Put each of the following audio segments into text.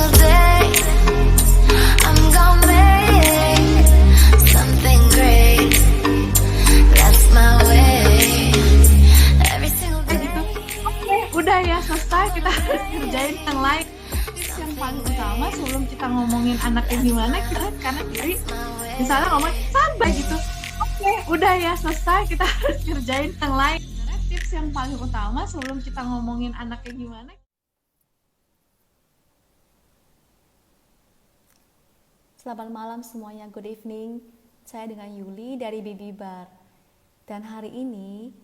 single day I'm gonna make something great. That's my way. Every single day. Oke, udah ya selesai, kita harus kerjain yang lain. Tips yang paling utama sebelum kita ngomongin anaknya gimana, kita kanan kiri, misalnya ngomong sabar gitu. Oke, udah ya selesai, kita harus kerjain yang lain. Tips yang paling utama sebelum kita ngomongin anaknya gimana. Selamat malam semuanya, good evening. Saya dengan Yuli dari Baby Bar. Dan hari ini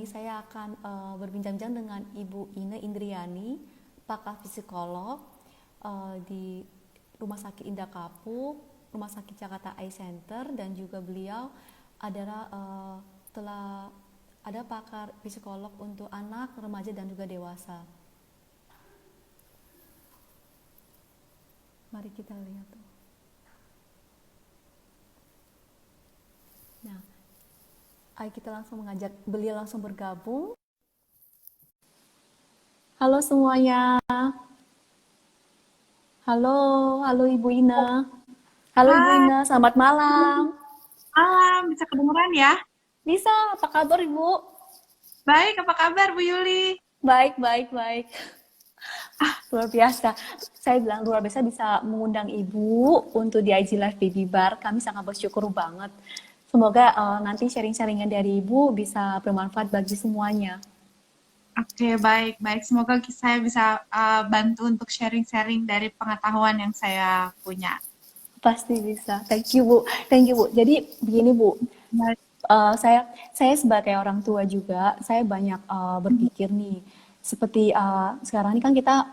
saya akan berbincang-bincang dengan Ibu Ine Indriani, pakar psikolog di Rumah Sakit Indah Kapuk, Rumah Sakit Jakarta Eye Center, dan juga beliau adalah telah ada pakar psikolog untuk anak, remaja, dan juga dewasa. Mari kita lihat. Nah, ayo kita langsung mengajak beliau langsung bergabung. Halo semuanya. Halo Ibu Ina. Halo Ibu Hai. Ina, selamat malam. Malam, bisa kedengeran ya? Bisa, apa kabar Ibu? Baik, apa kabar Bu Yuli? Baik. Luar biasa. Saya bilang luar biasa bisa mengundang Ibu untuk di IG Live Baby Bar. Kami sangat bersyukur banget. Semoga nanti sharing-sharingan dari Ibu bisa bermanfaat bagi semuanya. Oke, baik. Semoga saya bisa bantu untuk sharing-sharing dari pengetahuan yang saya punya. Pasti bisa. Thank you Bu. Jadi begini Bu. Baik. Saya sebagai orang tua juga, saya banyak berpikir nih. Seperti sekarang ini kan kita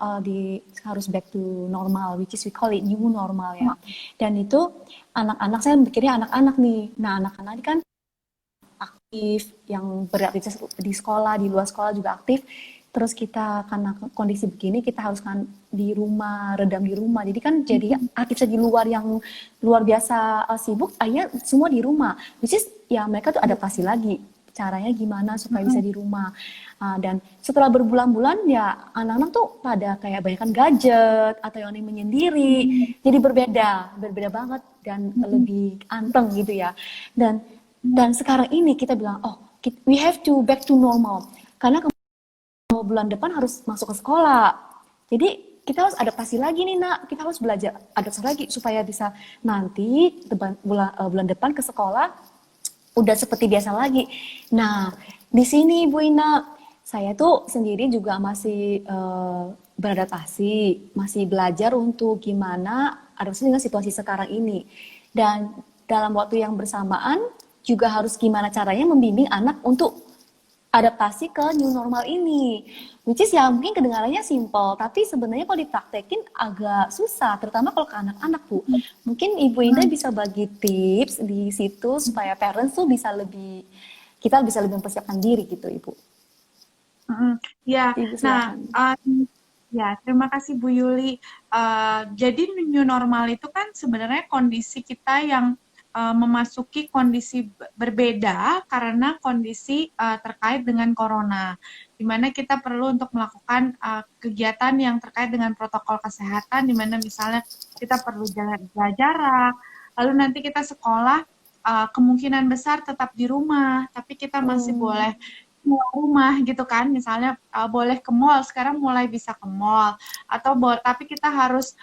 harus back to normal, which is we call it new normal ya. Dan itu anak-anak, saya mikirnya anak-anak nih. Nah, anak-anak ini kan aktif, yang beraktivitas di sekolah, di luar sekolah juga aktif. Terus kita karena kondisi begini, kita harus kan di rumah, redam di rumah. Jadi kan jadi aktivitas di luar yang luar biasa sibuk, akhirnya semua di rumah. Which is ya mereka tuh adaptasi lagi. Caranya gimana supaya bisa di rumah. Dan setelah berbulan-bulan ya anak-anak tuh pada kayak banyakkan gadget atau yang menyendiri. Jadi berbeda banget dan lebih anteng gitu ya. Dan sekarang ini kita bilang, we have to back to normal. Karena bulan depan harus masuk ke sekolah. Jadi kita harus adaptasi lagi nih Nak. Kita harus belajar adaptasi lagi supaya bisa nanti bulan depan ke sekolah udah seperti biasa lagi. Nah, di sini Bu Ina, saya tuh sendiri juga masih beradaptasi, masih belajar untuk gimana adaptasi dengan situasi sekarang ini. Dan dalam waktu yang bersamaan juga harus gimana caranya membimbing anak untuk adaptasi ke new normal ini. Which is ya mungkin kedengarannya simple, tapi sebenarnya kalau dipraktekin agak susah, terutama kalau ke anak-anak Bu. Mungkin Ibu Ina bisa bagi tips di situ supaya parents tuh kita bisa lebih mempersiapkan diri gitu Ibu. Ya, Ibu nah, ya terima kasih Bu Yuli. Jadi new normal itu kan sebenarnya kondisi kita yang memasuki kondisi berbeda karena kondisi terkait dengan corona, di mana kita perlu untuk melakukan kegiatan yang terkait dengan protokol kesehatan, di mana misalnya kita perlu jaga jarak, lalu nanti kita sekolah kemungkinan besar tetap di rumah, tapi kita masih boleh keluar rumah gitu kan, misalnya boleh ke mall, sekarang mulai bisa ke mall, atau tapi kita harus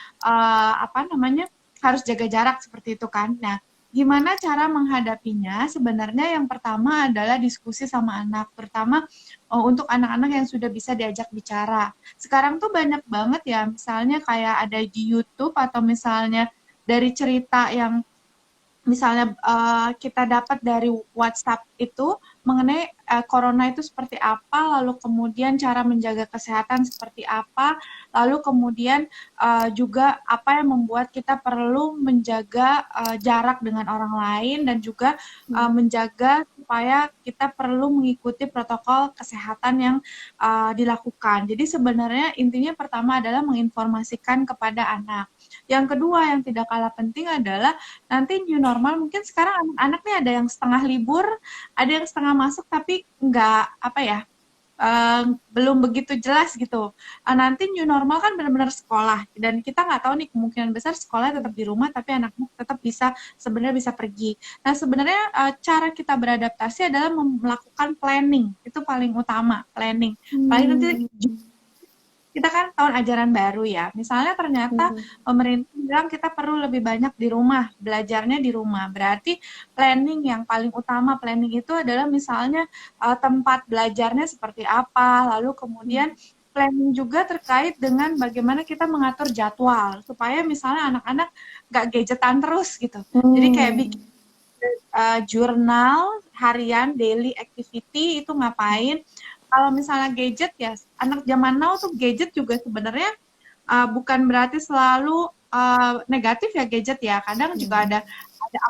harus jaga jarak seperti itu kan. Nah, gimana cara menghadapinya? Sebenarnya yang pertama adalah diskusi sama anak, terutama untuk anak-anak yang sudah bisa diajak bicara. Sekarang tuh banyak banget ya, misalnya kayak ada di YouTube atau misalnya dari cerita yang misalnya kita dapat dari WhatsApp itu mengenai corona itu seperti apa, lalu kemudian cara menjaga kesehatan seperti apa, lalu kemudian juga apa yang membuat kita perlu menjaga jarak dengan orang lain, dan juga menjaga supaya kita perlu mengikuti protokol kesehatan yang dilakukan. Jadi sebenarnya intinya pertama adalah menginformasikan kepada anak. Yang kedua yang tidak kalah penting adalah nanti new normal, mungkin sekarang anak-anak nih ada yang setengah libur, ada yang setengah masuk, tapi nggak belum begitu jelas gitu. Nanti new normal kan benar-benar sekolah dan kita nggak tahu nih kemungkinan besar sekolah tetap di rumah tapi anaknya tetap bisa sebenarnya bisa pergi. Nah sebenarnya cara kita beradaptasi adalah melakukan planning itu paling utama planning. Paling nanti kita kan tahun ajaran baru ya. Misalnya ternyata pemerintah bilang kita perlu lebih banyak di rumah, belajarnya di rumah. Berarti planning yang paling utama planning itu adalah misalnya tempat belajarnya seperti apa, lalu kemudian planning juga terkait dengan bagaimana kita mengatur jadwal supaya misalnya anak-anak nggak gadgetan terus gitu. Jadi kayak bikin jurnal harian, daily activity itu ngapain. Kalau misalnya gadget ya, anak zaman now tuh gadget juga sebenarnya bukan berarti selalu negatif ya gadget ya. Kadang juga ada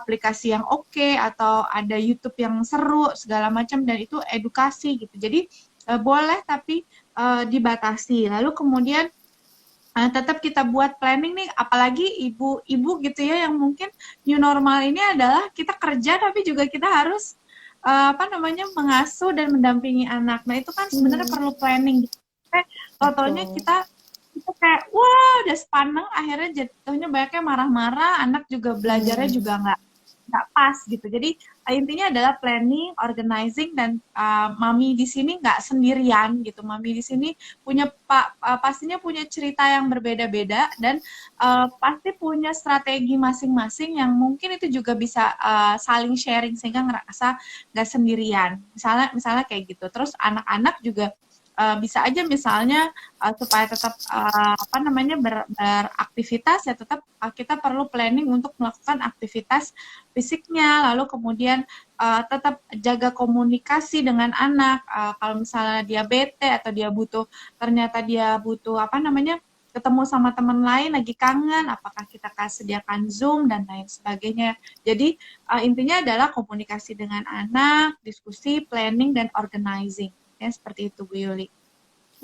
aplikasi yang oke atau ada YouTube yang seru segala macam dan itu edukasi gitu. Jadi boleh tapi dibatasi. Lalu kemudian tetap kita buat planning nih, apalagi ibu-ibu gitu ya yang mungkin new normal ini adalah kita kerja tapi juga kita harus mengasuh dan mendampingi anak. Nah itu kan sebenarnya perlu planning. Totalnya kita kayak wah udah sepaneng akhirnya jatuhnya banyaknya marah-marah, anak juga belajarnya juga nggak pas gitu. Jadi intinya adalah planning, organizing dan mami di sini nggak sendirian gitu. Mami di sini punya pastinya punya cerita yang berbeda-beda dan pasti punya strategi masing-masing yang mungkin itu juga bisa saling sharing sehingga ngerasa nggak sendirian. Misalnya kayak gitu. Terus anak-anak juga bisa aja misalnya supaya tetap beraktivitas ya tetap kita perlu planning untuk melakukan aktivitas fisiknya, lalu kemudian tetap jaga komunikasi dengan anak. Kalau misalnya dia bete atau ternyata dia butuh ketemu sama teman lain lagi kangen, apakah kita sediakan Zoom dan lain sebagainya. Jadi intinya adalah komunikasi dengan anak, diskusi, planning dan organizing. Ya, seperti itu Bu Yuli.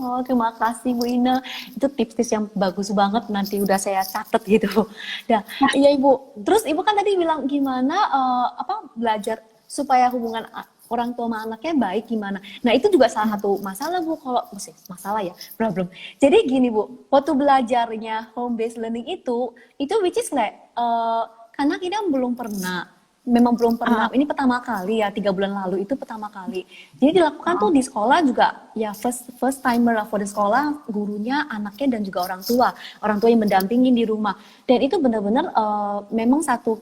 Oh, terima kasih Bu Ina. Itu tips-tips yang bagus banget, nanti udah saya catat gitu. Nah, iya Ibu. Terus Ibu kan tadi bilang gimana belajar supaya hubungan orang tua sama anaknya baik gimana. Nah, itu juga salah satu masalah Bu, kalau masalah ya, problem. Jadi gini Bu, waktu belajarnya home based learning itu which is karena kita belum pernah ini pertama kali ya, 3 bulan lalu itu pertama kali. Jadi dilakukan tuh di sekolah juga ya first timer lah for the sekolah, gurunya, anaknya dan juga orang tua yang mendampingi di rumah. Dan itu benar-benar memang satu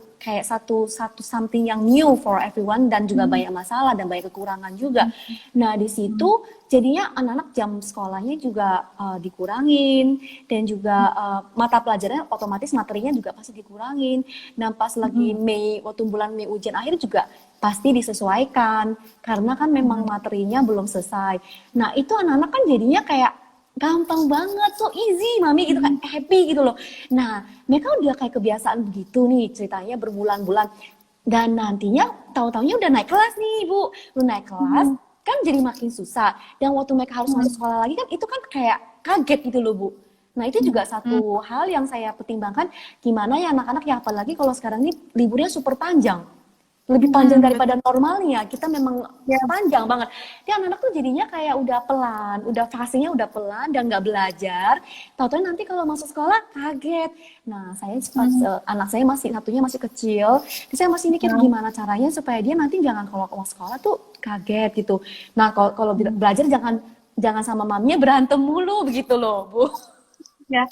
something yang new for everyone dan juga banyak masalah dan banyak kekurangan juga. Nah di situ jadinya anak-anak jam sekolahnya juga dikurangin dan juga mata pelajarannya otomatis materinya juga pasti dikurangin. Nah pas lagi waktu bulan Mei ujian akhir juga pasti disesuaikan karena kan memang materinya belum selesai. Nah itu anak-anak kan jadinya kayak gampang banget, so easy mami gitu kan, happy gitu loh. Nah mereka udah kayak kebiasaan begitu nih ceritanya berbulan-bulan dan nantinya tahu-taunya udah naik kelas nih Bu, udah naik kelas kan jadi makin susah dan waktu mereka harus masuk sekolah lagi kan itu kan kayak kaget gitu loh Bu. Nah itu juga satu hal yang saya pertimbangkan gimana ya anak-anak ya, apalagi kalau sekarang ini liburnya super panjang, lebih panjang daripada normalnya, kita memang panjang banget. Dia anak-anak tuh jadinya kayak udah pelan, udah fasenya udah pelan dan nggak belajar. Tahu-tahu nanti kalau masuk sekolah kaget. Nah saya anak saya satunya masih kecil, jadi saya masih mikir gimana caranya supaya dia nanti jangan kalau mau sekolah tuh kaget gitu. Nah kalau belajar jangan sama maminya berantem mulu begitu loh Bu. Ya,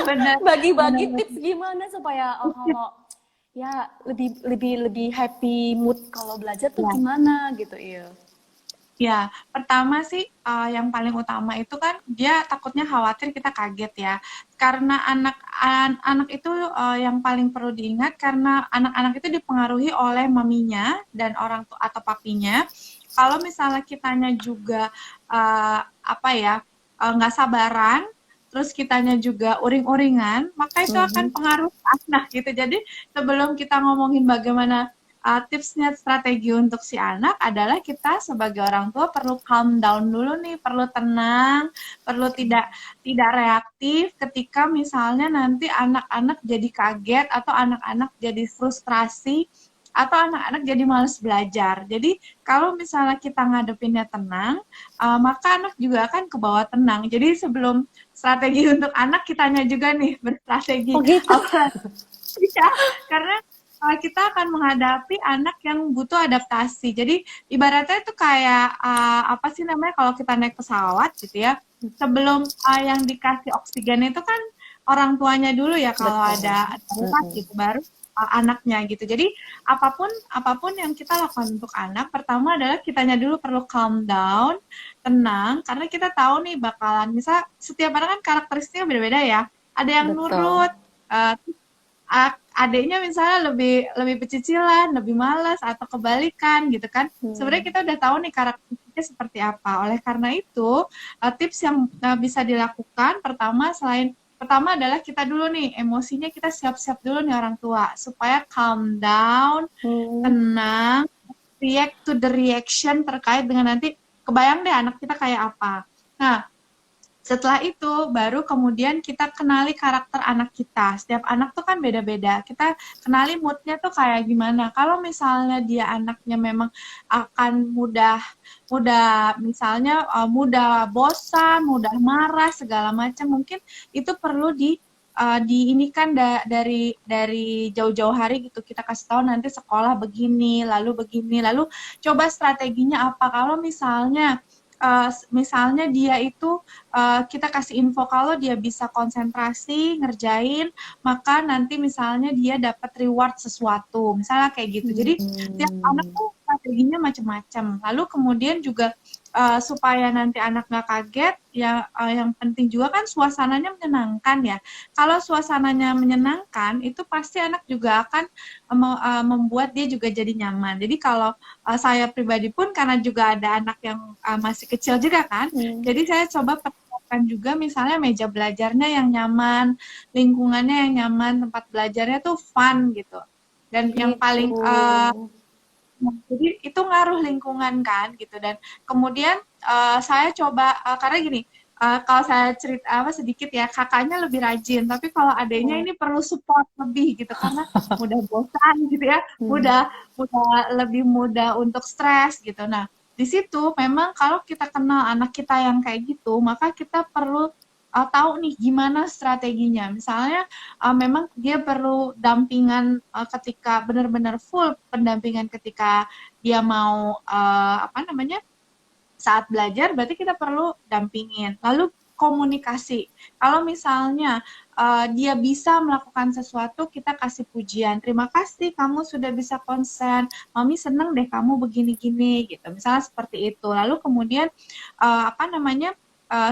benar. Bagi-bagi tips gimana supaya kalau ya lebih happy mood kalau belajar tuh gimana gitu. Ya, pertama sih yang paling utama itu kan dia takutnya khawatir kita kaget ya. Karena anak itu yang paling perlu diingat karena anak-anak itu dipengaruhi oleh maminya dan orang tua atau papinya. Kalau misalnya kitanya juga nggak sabaran, terus kitanya juga uring-uringan, maka itu akan pengaruh anak gitu. Jadi sebelum kita ngomongin bagaimana tipsnya strategi untuk si anak adalah kita sebagai orang tua perlu calm down dulu nih, perlu tenang, perlu tidak reaktif ketika misalnya nanti anak-anak jadi kaget atau anak-anak jadi frustrasi atau anak-anak jadi malas belajar. Jadi kalau misalnya kita ngadepinnya tenang, maka anak juga akan ke bawah tenang. Jadi sebelum strategi untuk anak, kitanya juga nih berstrategi. Oh gitu. Ya, karena kita akan menghadapi anak yang butuh adaptasi. Jadi ibaratnya itu kayak apa sih namanya kalau kita naik pesawat gitu ya. Sebelum yang dikasih oksigen itu kan orang tuanya dulu ya kalau Betul. ada darurat gitu, baru anaknya gitu. Jadi apapun yang kita lakukan untuk anak, pertama adalah kitanya dulu perlu calm down, tenang, karena kita tahu nih bakalan misal setiap anak kan karakteristiknya beda-beda ya. Ada yang Betul. nurut, adiknya misalnya lebih pecicilan, lebih malas atau kebalikan gitu kan. Sebenarnya kita udah tahu nih karakteristiknya seperti apa. Oleh karena itu, tips yang bisa dilakukan pertama adalah kita dulu nih emosinya kita siap-siap dulu nih orang tua supaya calm down, tenang, react to the reaction terkait dengan nanti kebayang deh anak kita kayak apa. Nah, setelah itu baru kemudian kita kenali karakter anak kita. Setiap anak tuh kan beda-beda. Kita kenali moodnya tuh kayak gimana. Kalau misalnya dia anaknya memang akan mudah misalnya mudah bosan, mudah marah segala macam, mungkin itu perlu diinikan dari jauh-jauh hari gitu, kita kasih tahu nanti sekolah begini lalu coba strateginya apa. Kalau misalnya dia itu kita kasih info kalau dia bisa konsentrasi ngerjain, maka nanti misalnya dia dapat reward sesuatu, misalnya kayak gitu. Jadi tiap anak tuh strateginya macam-macam. Lalu kemudian juga supaya nanti anak nggak kaget, ya yang penting juga kan suasananya menyenangkan ya. Kalau suasananya menyenangkan, itu pasti anak juga akan membuat dia juga jadi nyaman. Jadi kalau saya pribadi pun karena juga ada anak yang masih kecil juga kan, jadi saya coba persiapkan juga misalnya meja belajarnya yang nyaman, lingkungannya yang nyaman, tempat belajarnya tuh fun gitu. Dan yang paling jadi itu ngaruh lingkungan kan gitu. Dan kemudian saya coba karena gini, kalau saya cerita sedikit ya, kakaknya lebih rajin, tapi kalau adanya ini perlu support lebih gitu karena mudah bosan gitu ya, lebih mudah untuk stres gitu. Nah, di situ memang kalau kita kenal anak kita yang kayak gitu, maka kita perlu tahu nih gimana strateginya. Misalnya memang dia perlu dampingan ketika benar-benar full pendampingan ketika dia mau saat belajar, berarti kita perlu dampingin. Lalu komunikasi. Kalau misalnya dia bisa melakukan sesuatu, kita kasih pujian. Terima kasih, kamu sudah bisa konsen. Mami seneng deh kamu begini-gini gitu. Misalnya seperti itu. Lalu kemudian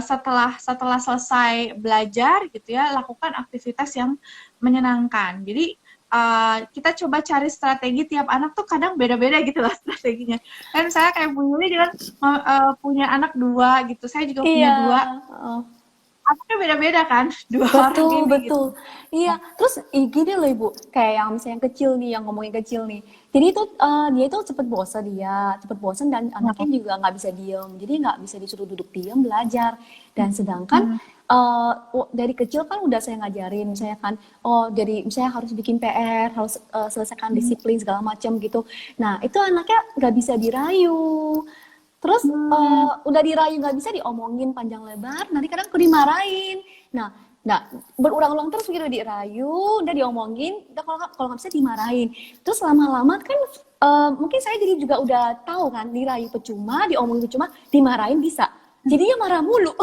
setelah selesai belajar gitu ya, lakukan aktivitas yang menyenangkan. Jadi kita coba cari strategi, tiap anak tuh kadang beda-beda gitu lah strateginya. Kan misalnya kayak Bu Yuli juga punya anak 2 gitu, saya juga punya 2. Anaknya beda-beda kan, 2 orang ini Betul. gitu. Iya, terus gini loh Ibu, kayak yang misalnya yang kecil nih, yang ngomongin kecil nih. Jadi itu dia itu cepet bosan dan anaknya juga nggak bisa diem. Jadi nggak bisa disuruh duduk diem belajar. Dan sedangkan dari kecil kan udah saya ngajarin, misalnya kan, dari misalnya harus bikin PR, harus selesaikan disiplin segala macam gitu. Nah itu anaknya nggak bisa dirayu. Terus udah dirayu nggak bisa diomongin panjang lebar, nanti kadang aku dimarahin. Nah, berulang-ulang terus gitu dirayu, udah diomongin, udah kalau nggak bisa dimarahin. Terus lama-lama kan mungkin saya jadi juga udah tahu kan, dirayu percuma, diomongin percuma, dimarahin bisa. Jadinya marah mulu.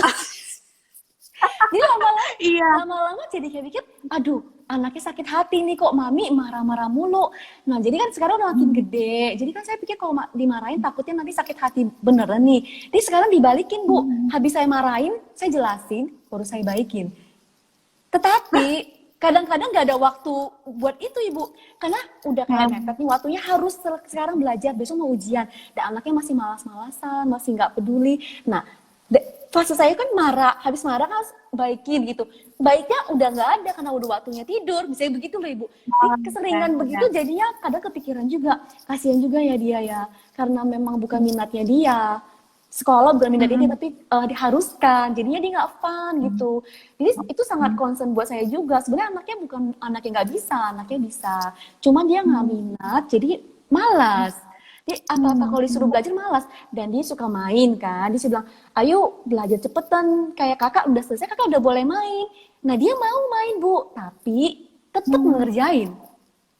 Jadi lama-lama jadi kayak pikir, aduh anaknya sakit hati nih kok mami marah-marah mulu. Nah jadi kan sekarang udah makin gede, jadi kan saya pikir kalau dimarahin takutnya nanti sakit hati beneran nih. Jadi sekarang dibalikin Bu, habis saya marahin, saya jelasin, baru saya baikin. Tetapi kadang-kadang gak ada waktu buat itu Ibu, karena udah kayak mepet nih waktunya, harus sekarang belajar, besok mau ujian, dan anaknya masih malas-malasan, masih nggak peduli. Nah fase saya kan marah, habis marah kan harus baikin gitu. Baiknya udah nggak ada karena udah waktunya tidur, bisa begitu loh Ibu. Jadi keseringan begitu jadinya kadang kepikiran juga, kasihan juga ya dia ya, karena memang bukan minatnya dia. sekolah bukan minat ini tapi diharuskan, jadinya dia nggak fun gitu. Jadi itu sangat concern buat saya juga. Sebenarnya anaknya bukan anak yang nggak bisa, anaknya bisa, cuma dia nggak minat, jadi malas. Dia apa-apa kalau disuruh belajar malas, dan dia suka main kan. Dia bilang, ayo belajar cepetan, kayak kakak udah selesai, kakak udah boleh main. Nah dia mau main Bu, tapi tetap ngerjain.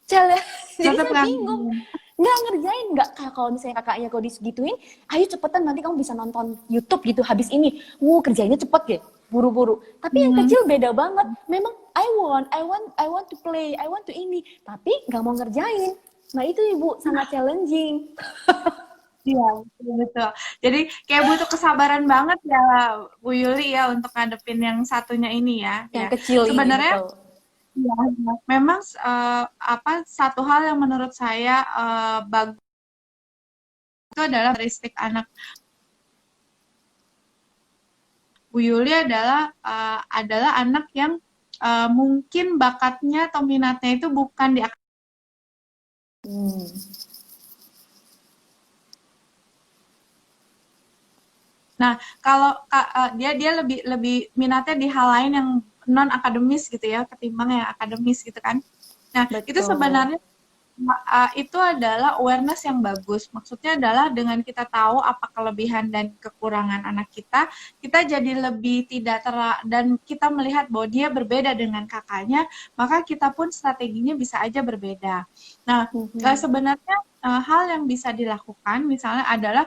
Jadi Tetap saya kan. bingung, nggak ngerjain, nggak kayak kalau misalnya kakaknya kalau digituin, ayo cepetan nanti kamu bisa nonton YouTube gitu habis ini, kerjainnya cepet ya, buru-buru. Tapi yang kecil beda banget, memang I want to play, I want to ini, tapi nggak mau ngerjain. Nah itu Ibu sangat challenging. Iya, betul. Jadi kayak butuh kesabaran banget ya Bu Yuli ya untuk ngadepin yang satunya ini ya. Yang Ya. kecil ini Sebenarnya betul. ya, memang satu hal yang menurut saya bagus itu adalah karakteristik anak Bu Yuli adalah anak yang mungkin bakatnya atau minatnya itu bukan di Hmm. Nah, kalau dia lebih minatnya di hal lain yang non akademis gitu ya, ketimbang yang akademis gitu kan. Nah, itu Betul. sebenarnya itu adalah awareness yang bagus. Maksudnya adalah dengan kita tahu apa kelebihan dan kekurangan anak kita jadi lebih tidak dan kita melihat bahwa dia berbeda dengan kakaknya, maka kita pun strateginya bisa aja berbeda. Nah, sebenarnya hal yang bisa dilakukan misalnya adalah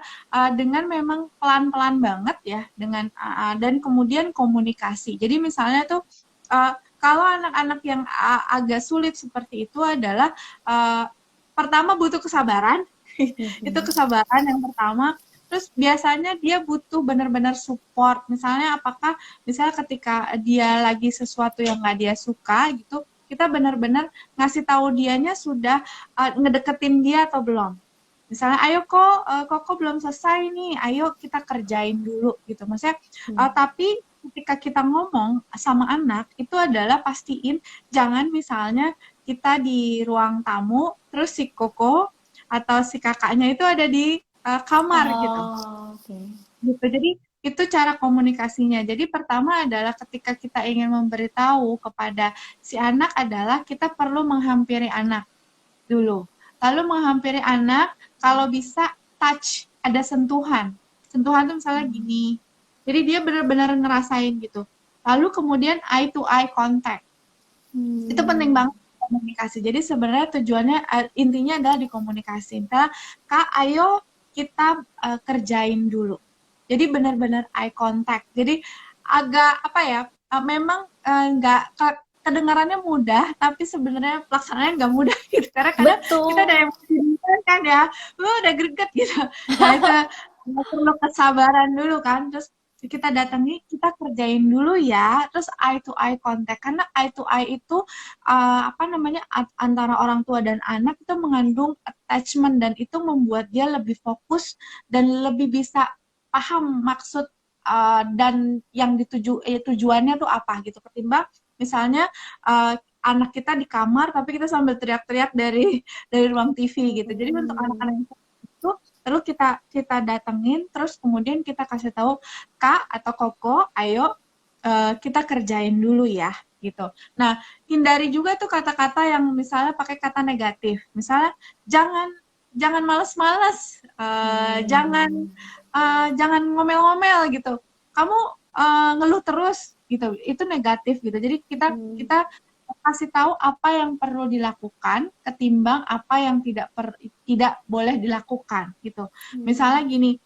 dengan memang pelan-pelan banget ya, dengan dan kemudian komunikasi. Jadi misalnya tuh kalau anak-anak yang agak sulit seperti itu adalah pertama butuh kesabaran. Itu kesabaran yang pertama. Terus biasanya dia butuh benar-benar support. Misalnya misalnya ketika dia lagi sesuatu yang nggak dia suka gitu, kita benar-benar ngasih tahu dianya sudah ngedeketin dia atau belum. Misalnya, ayo kok belum selesai nih, ayo kita kerjain dulu gitu. Maksudnya, tapi ketika kita ngomong sama anak, itu adalah pastiin jangan misalnya kita di ruang tamu, terus si Koko atau si kakaknya itu ada di kamar gitu. Okay. Gitu. Jadi itu cara komunikasinya. Jadi pertama adalah ketika kita ingin memberitahu kepada si anak adalah kita perlu menghampiri anak dulu. Lalu menghampiri anak, kalau bisa touch, ada sentuhan. Sentuhan itu misalnya gini. Jadi dia benar-benar ngerasain gitu. Lalu kemudian eye to eye contact. Itu penting banget komunikasi. Jadi sebenarnya tujuannya intinya adalah dikomunikasi. Misalnya, Kak, ayo kita kerjain dulu. Jadi benar-benar eye contact. Jadi agak memang nggak kedengarannya mudah, tapi sebenarnya pelaksanaannya nggak mudah gitu. Karena kadang kita ada emosi kan ya, udah greget gitu. Nah itu perlu kesabaran dulu kan. Terus kita datangi, kita kerjain dulu ya. Terus eye to eye contact. Karena eye to eye itu antara orang tua dan anak itu mengandung attachment dan itu membuat dia lebih fokus dan lebih bisa paham maksud dan yang tujuannya tuh apa gitu, ketimbang misalnya anak kita di kamar tapi kita sambil teriak-teriak dari ruang TV gitu. Jadi untuk anak-anak itu terus kita datengin, terus kemudian kita kasih tahu, Kak atau Koko, ayo kita kerjain dulu ya gitu. Nah, hindari juga tuh kata-kata yang misalnya pakai kata negatif. Misalnya jangan males-males, jangan ngomel-ngomel gitu. Kamu ngeluh terus gitu. Itu negatif gitu. Jadi kita kasih tahu apa yang perlu dilakukan ketimbang apa yang tidak boleh dilakukan gitu. Misalnya gini,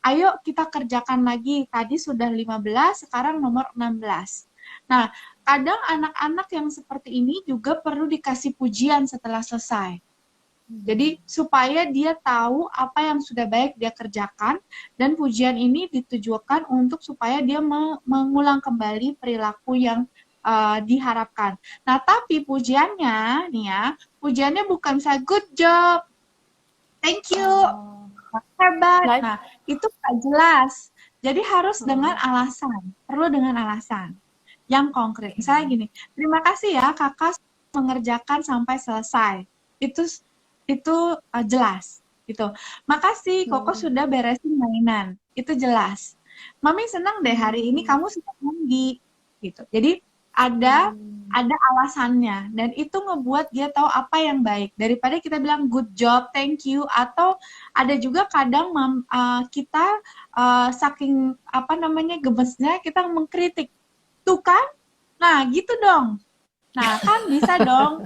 ayo kita kerjakan lagi. Tadi sudah 15, sekarang nomor 16. Nah, kadang anak-anak yang seperti ini juga perlu dikasih pujian setelah selesai. Jadi supaya dia tahu apa yang sudah baik dia kerjakan, dan pujian ini ditujukan untuk supaya dia mengulang kembali perilaku yang diharapkan. Nah, tapi pujiannya nih ya, pujiannya bukan misalnya good job, thank you, hebat. Nah, itu nggak jelas. Jadi harus dengan alasan, perlu dengan alasan yang konkret. Misalnya gini, terima kasih ya kakak mengerjakan sampai selesai. Itu jelas gitu. Makasih Koko sudah beresin mainan. itu jelas. Mami senang deh hari ini kamu sudah mandi gitu. Jadi ada alasannya dan itu ngebuat dia tahu apa yang baik daripada kita bilang good job, thank you, atau ada juga kadang kita saking apa namanya gemesnya kita mengkritik tuh kan, nah gitu dong, nah kan bisa dong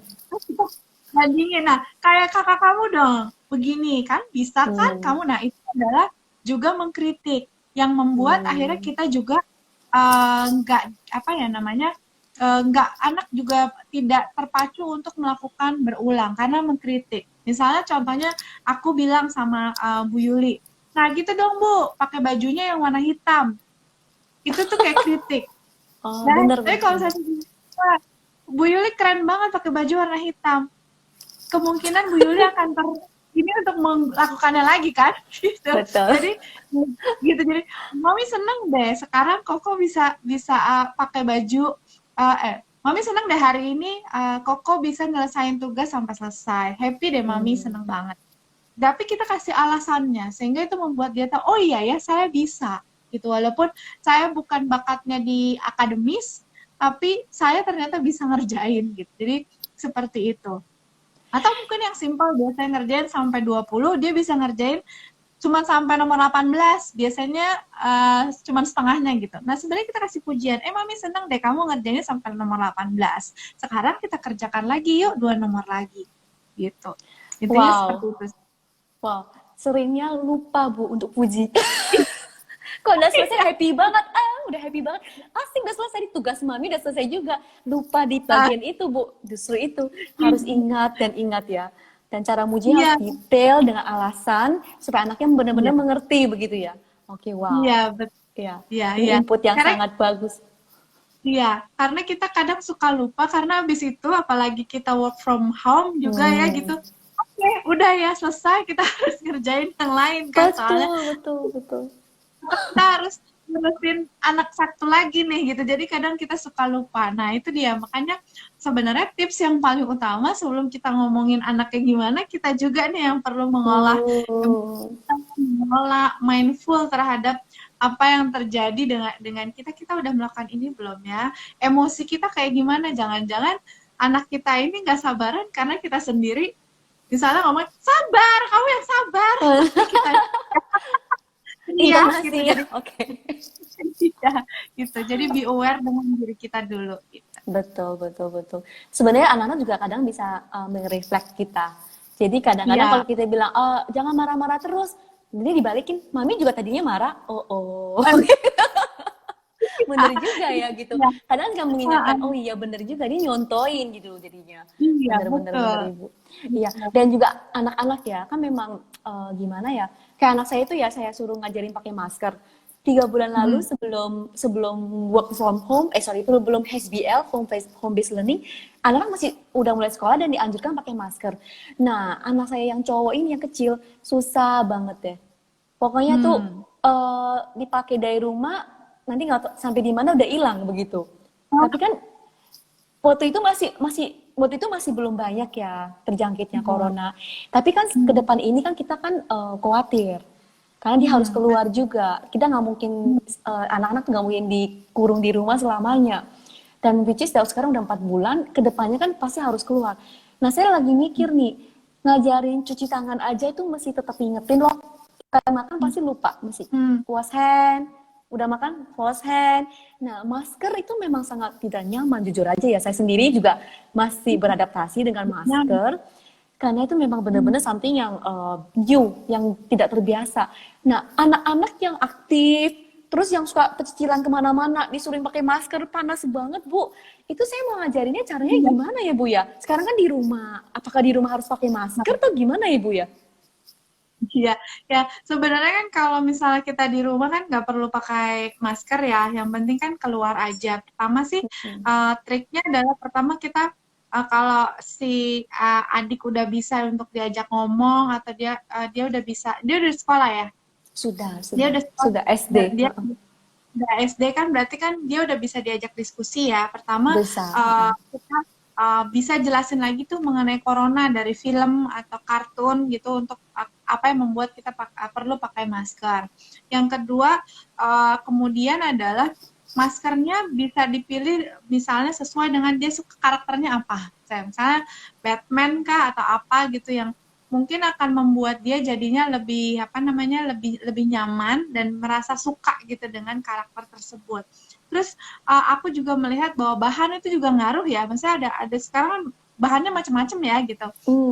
bandingin, nah kayak kakak kamu dong begini kan bisa kan kamu, nah itu adalah juga mengkritik yang membuat akhirnya kita juga nggak apa ya namanya nggak, anak juga tidak terpacu untuk melakukan berulang karena mengkritik. Misalnya contohnya aku bilang sama Bu Yuli, nah gitu dong Bu, pakai bajunya yang warna hitam. Itu tuh kayak kritik. Bener, tapi kalau saya Bu Yuli keren banget pakai baju warna hitam. Kemungkinan Bu Yuli akan ini untuk melakukannya lagi kan? Gitu. Betul. Jadi gitu, jadi Mami seneng deh sekarang Koko bisa pakai baju. Mami seneng deh hari ini Koko bisa nyelesain tugas sampai selesai. Happy deh Mami, seneng banget. Tapi kita kasih alasannya sehingga itu membuat dia tahu, oh iya ya saya bisa gitu. Walaupun saya bukan bakatnya di akademis, tapi saya ternyata bisa ngerjain gitu. Jadi seperti itu. Atau mungkin yang simpel, biasanya ngerjain sampai 20, dia bisa ngerjain cuma sampai nomor 18, biasanya cuma setengahnya gitu. Nah sebenarnya kita kasih pujian, Mami seneng deh kamu ngerjainnya sampai nomor 18. Sekarang kita kerjakan lagi yuk 2 nomor lagi. Gitu. Intinya seperti itu. Wow, seringnya lupa Bu untuk puji. Kok udah selesai happy banget, udah happy banget. Asing udah selesai, tugas Mami udah selesai juga. Lupa di bagian itu Bu, justru itu harus ingat dan ingat ya. Dan cara muji harus detail dengan alasan supaya anaknya benar-benar mengerti begitu ya. Oke, wow. Iya, betul. Ini input yang sangat bagus. Iya, karena kita kadang suka lupa karena habis itu apalagi kita work from home juga ya gitu. Oke, udah ya selesai, kita harus ngerjain yang lain kan soalnya. Betul. Kita harus ngurusin anak satu lagi nih gitu, jadi kadang kita suka lupa. Nah itu dia, makanya sebenarnya tips yang paling utama sebelum kita ngomongin anaknya gimana, kita juga nih yang perlu mengolah mindful terhadap apa yang terjadi dengan kita udah melakukan ini belum ya, emosi kita kayak gimana. Jangan-jangan anak kita ini nggak sabaran karena kita sendiri misalnya ngomong sabar, kamu yang sabar, kita iya, gitu. Jadi, iya, gitu. Jadi be aware dengan diri kita dulu. Gitu. Betul. Sebenarnya anak-anak juga kadang bisa merefleks kita. Jadi kadang-kadang kalau kita bilang, jangan marah-marah terus, jadi dibalikin, Mami juga tadinya marah. Bener juga ya gitu. Kadang nggak mengingatkan, oh iya bener juga, dia nyontoin gitu jadinya. Bener Ibu. Iya. Dan juga anak-anak ya, kan memang gimana ya, kayak anak saya itu ya saya suruh ngajarin pakai masker. 3 bulan lalu sebelum work from home, belum HBL, home based learning, anak masih udah mulai sekolah dan dianjurkan pakai masker. Nah, anak saya yang cowok ini yang kecil susah banget deh. Pokoknya tuh dipakai dari rumah, nanti nggak sampai di mana udah hilang begitu. Tapi kan waktu itu masih belum banyak ya terjangkitnya corona. Tapi kan ke depan ini kan kita kan khawatir. Karena dia harus keluar juga. Kita nggak mungkin, anak-anak nggak mungkin dikurung di rumah selamanya. Dan which is sekarang udah 4 bulan, ke depannya kan pasti harus keluar. Nah saya lagi mikir nih, ngajarin cuci tangan aja itu mesti tetap ingetin loh. Kita makan pasti lupa, mesti wash hand, udah makan wash hand. Nah masker itu memang sangat tidak nyaman, jujur aja ya. Saya sendiri juga masih beradaptasi dengan masker. Karena itu memang benar-benar something yang new, yang tidak terbiasa. Nah, anak-anak yang aktif, terus yang suka pecicilan kemana-mana, disuruh pakai masker, panas banget, Bu. Itu saya mau ngajarinnya caranya gimana ya, Bu ya? Sekarang kan di rumah, apakah di rumah harus pakai masker atau gimana ya, Bu ya? Iya, ya sebenarnya kan kalau misalnya kita di rumah kan nggak perlu pakai masker ya. Yang penting kan keluar aja. Pertama sih triknya adalah pertama kita kalau si adik udah bisa untuk diajak ngomong atau dia udah bisa, dia udah sekolah ya? Dia sudah SD. Dia udah SD kan berarti kan dia udah bisa diajak diskusi ya. Pertama kita bisa jelasin lagi tuh mengenai corona dari film atau kartun gitu untuk apa yang membuat kita perlu pakai masker. Yang kedua, kemudian adalah maskernya bisa dipilih misalnya sesuai dengan dia suka karakternya apa. Misalnya Batman kah atau apa gitu yang mungkin akan membuat dia jadinya lebih lebih nyaman dan merasa suka gitu dengan karakter tersebut. Terus aku juga melihat bahwa bahan itu juga ngaruh ya. Maksudnya ada sekarang kan bahannya macam-macam ya gitu.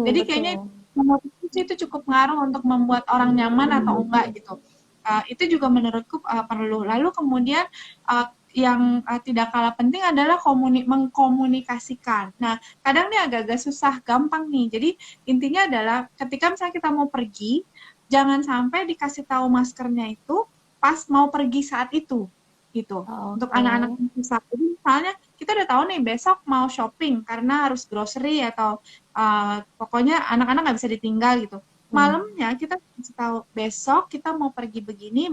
Jadi kayaknya itu cukup ngaruh untuk membuat orang nyaman atau enggak gitu. Itu juga menurutku perlu. Lalu kemudian yang tidak kalah penting adalah mengkomunikasikan. Nah, kadang nih agak-agak susah, gampang nih. Jadi intinya adalah ketika misalnya kita mau pergi, jangan sampai dikasih tahu maskernya itu pas mau pergi saat itu, gitu. Untuk anak-anak yang susah. Jadi misalnya kita udah tahu nih besok mau shopping karena harus grocery atau pokoknya anak-anak nggak bisa ditinggal gitu. Malamnya kita kasih tahu besok kita mau pergi begini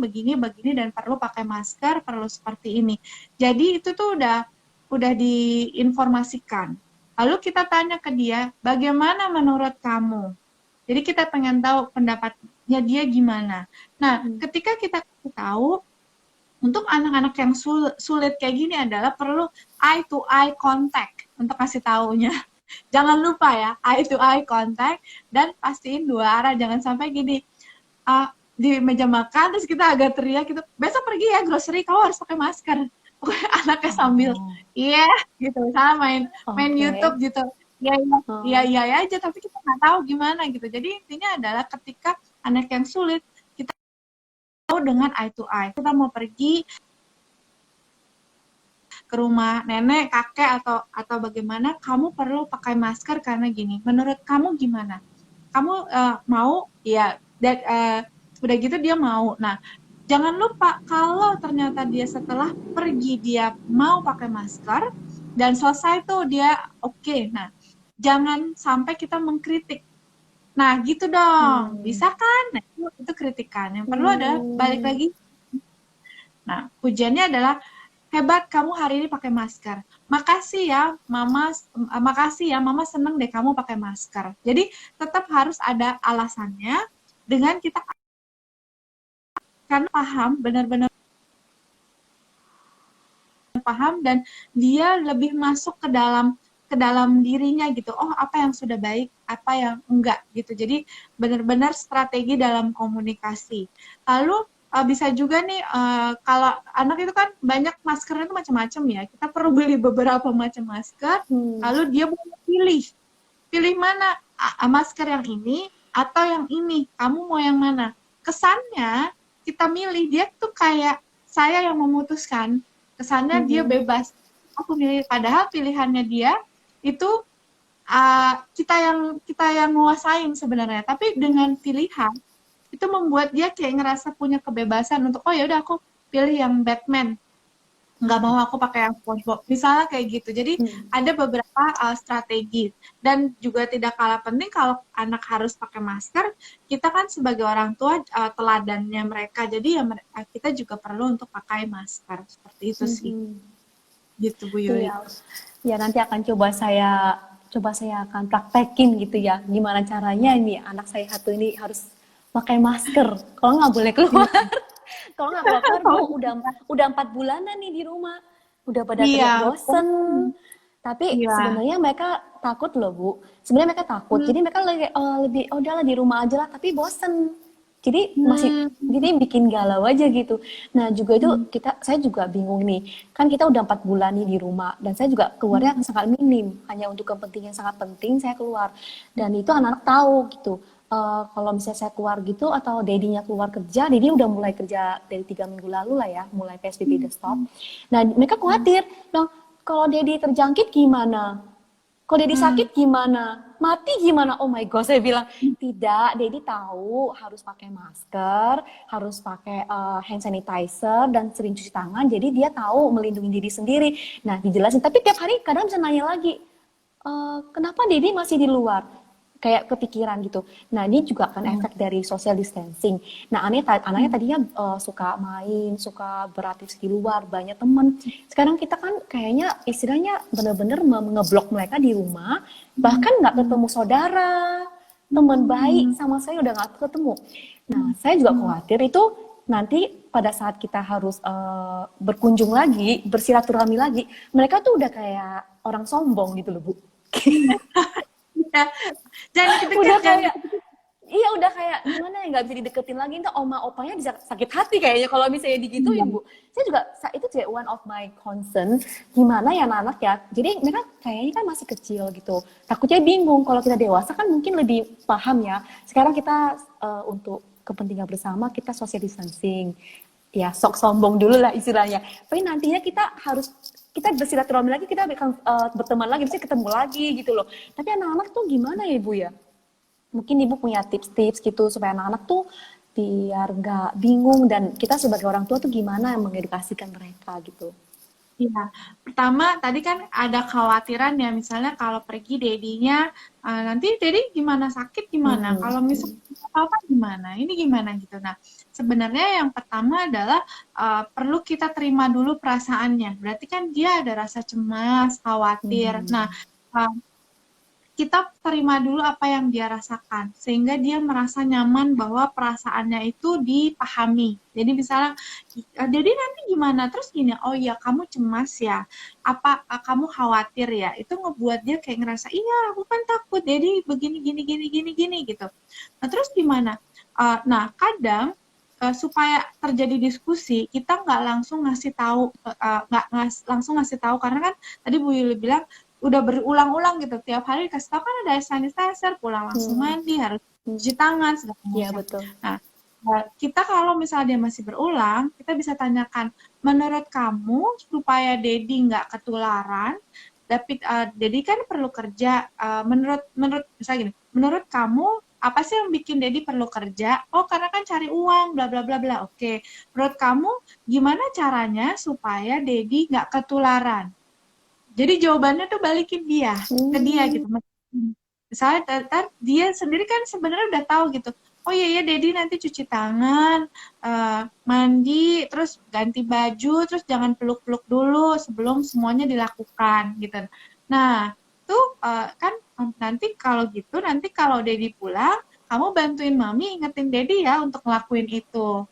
dan perlu pakai masker, perlu seperti ini. Jadi itu tuh udah diinformasikan. Lalu kita tanya ke dia, bagaimana menurut kamu? Jadi kita pengen tahu pendapatnya dia gimana. Nah, ketika kita kasih tahu, untuk anak-anak yang sulit kayak gini adalah perlu eye to eye contact untuk kasih taunya. Jangan lupa ya, eye to eye contact, dan pastiin dua arah. Jangan sampai gini, di meja makan terus kita agak teriak gitu, besok pergi ya grocery, kamu harus pakai masker. Pokoknya anaknya sambil gitu, sama main YouTube gitu. Iya aja, tapi kita nggak tahu gimana gitu. Jadi intinya adalah ketika anak yang sulit, kita tahu dengan eye to eye. Kita mau pergi ke rumah nenek, kakek atau bagaimana, kamu perlu pakai masker karena gini. Menurut kamu gimana? Kamu mau? Ya, udah gitu dia mau. Nah, jangan lupa kalau ternyata dia setelah pergi dia mau pakai masker dan selesai tuh dia oke. Nah, jangan sampai kita mengkritik. Nah, gitu dong. Bisa kan? Nah, itu kritikan. Yang perlu adalah balik lagi. Nah, pujiannya adalah hebat kamu hari ini pakai masker. Makasih ya, Mama seneng deh kamu pakai masker. Jadi tetap harus ada alasannya dengan kita karena paham, benar-benar paham dan dia lebih masuk ke dalam dirinya gitu. Oh, apa yang sudah baik, apa yang enggak gitu. Jadi benar-benar strategi dalam komunikasi. Lalu bisa juga nih kalau anak itu kan banyak maskernya itu macam-macam ya. Kita perlu beli beberapa macam masker. Lalu dia boleh pilih mana masker yang ini atau yang ini. Kamu mau yang mana? Kesannya kita milih dia tuh kayak saya yang memutuskan. Kesannya dia bebas. Aku milih. Padahal pilihannya dia itu kita yang nguasain sebenarnya. Tapi dengan pilihan itu membuat dia kayak ngerasa punya kebebasan untuk oh ya udah aku pilih yang Batman, nggak mau aku pakai yang SpongeBob misalnya kayak gitu. Jadi ada beberapa strategi dan juga tidak kalah penting kalau anak harus pakai masker, kita kan sebagai orang tua teladannya mereka, jadi ya kita juga perlu untuk pakai masker seperti itu sih. Gitu Bu Yuli. Ya nanti akan coba saya akan praktekin gitu ya, gimana caranya ini anak saya satu ini harus pakai masker, kalau nggak boleh keluar. Kalau nggak keluar, Bu, udah 4 bulanan nih di rumah, udah pada bosen. Tapi sebenarnya mereka takut loh, Bu. Sebenarnya mereka takut, jadi mereka lebih udahlah di rumah aja lah, tapi bosen. Jadi jadi bikin galau aja gitu. Nah juga itu saya juga bingung nih. Kan kita udah 4 bulan nih di rumah dan saya juga keluarnya sangat minim. Hanya untuk kepentingan sangat penting saya keluar. Dan itu anak-anak tahu gitu. Kalau misalnya saya keluar gitu atau dedinya keluar kerja, dedi udah mulai kerja dari 3 minggu lalu lah ya, mulai PSBB udah stop. Nah mereka khawatir, dong kalau dedi terjangkit gimana? Kalau dedi sakit gimana? Mati gimana? Oh my God, saya bilang, tidak, dedi tahu harus pakai masker, harus pakai hand sanitizer, dan sering cuci tangan, jadi dia tahu melindungi diri sendiri. Nah, dijelasin, tapi tiap hari kadang bisa nanya lagi, kenapa dedi masih di luar? Kayak kepikiran gitu. Nah, ini juga akan efek dari social distancing. Nah, anaknya tadinya suka main, suka beraktivitas di luar, banyak temen. Sekarang kita kan kayaknya istilahnya benar-benar ngeblok mereka di rumah, bahkan nggak ketemu saudara, teman baik sama saya udah nggak ketemu. Nah, saya juga khawatir itu nanti pada saat kita harus berkunjung lagi, bersilaturahmi lagi, mereka tuh udah kayak orang sombong gitu loh, Bu. Ya, jangan deket-deket, Udah jangan kayak, iya udah kayak gimana ya, nggak bisa dideketin lagi, itu oma-opanya bisa sakit hati kayaknya kalau misalnya digituin, Bu. Saya juga, itu juga one of my concern, gimana ya anak-anak ya, jadi mereka kayaknya kan masih kecil gitu, takutnya bingung, kalau kita dewasa kan mungkin lebih paham ya, sekarang kita untuk kepentingan bersama, kita social distancing, ya sok sombong dulu lah istilahnya, tapi nantinya kita bersilaturahmi lagi, kita akan berteman lagi, bisa ketemu lagi gitu loh. Tapi anak-anak tuh gimana ya Ibu ya? Mungkin Ibu punya tips-tips gitu supaya anak-anak tuh biar nggak bingung, dan kita sebagai orang tua tuh gimana mengedukasikan mereka gitu. Iya, pertama tadi kan ada khawatiran ya, misalnya kalau pergi dedinya nanti dedi gimana, sakit gimana, kalau misalnya apa gimana, ini gimana gitu. Nah, sebenarnya yang pertama adalah perlu kita terima dulu perasaannya. Berarti kan dia ada rasa cemas, khawatir. Nah, kita terima dulu apa yang dia rasakan, sehingga dia merasa nyaman bahwa perasaannya itu dipahami. Jadi misalnya, jadi nanti gimana? Terus gini, oh iya kamu cemas ya, apa kamu khawatir ya? Itu ngebuat dia kayak ngerasa, iya aku kan takut, jadi begini, gini gitu. Nah terus gimana? Nah kadang supaya terjadi diskusi, kita nggak langsung ngasih tahu, langsung ngasih tahu, karena kan tadi Bu Yuli bilang, udah berulang-ulang gitu, tiap hari kasih tahu kan ada sanitizer, pulang langsung mandi, harus cuci tangan, segala macam. Iya betul. Nah, kita kalau misalnya dia masih berulang, kita bisa tanyakan, menurut kamu supaya Dedi nggak ketularan, tapi Dedi kan perlu kerja, menurut misalnya gini, menurut kamu apa sih yang bikin Dedi perlu kerja? Oh, karena kan cari uang, bla bla bla bla. Oke, menurut kamu gimana caranya supaya Dedi nggak ketularan? Jadi jawabannya tuh balikin dia ke dia gitu. Misalnya dia sendiri kan sebenarnya udah tahu gitu. Oh iya ya, Dedi nanti cuci tangan, mandi, terus ganti baju, terus jangan peluk-peluk dulu sebelum semuanya dilakukan gitu. Nah, tuh kan nanti kalau gitu, nanti kalau Dedi pulang, kamu bantuin Mami ingetin Dedi ya untuk ngelakuin itu.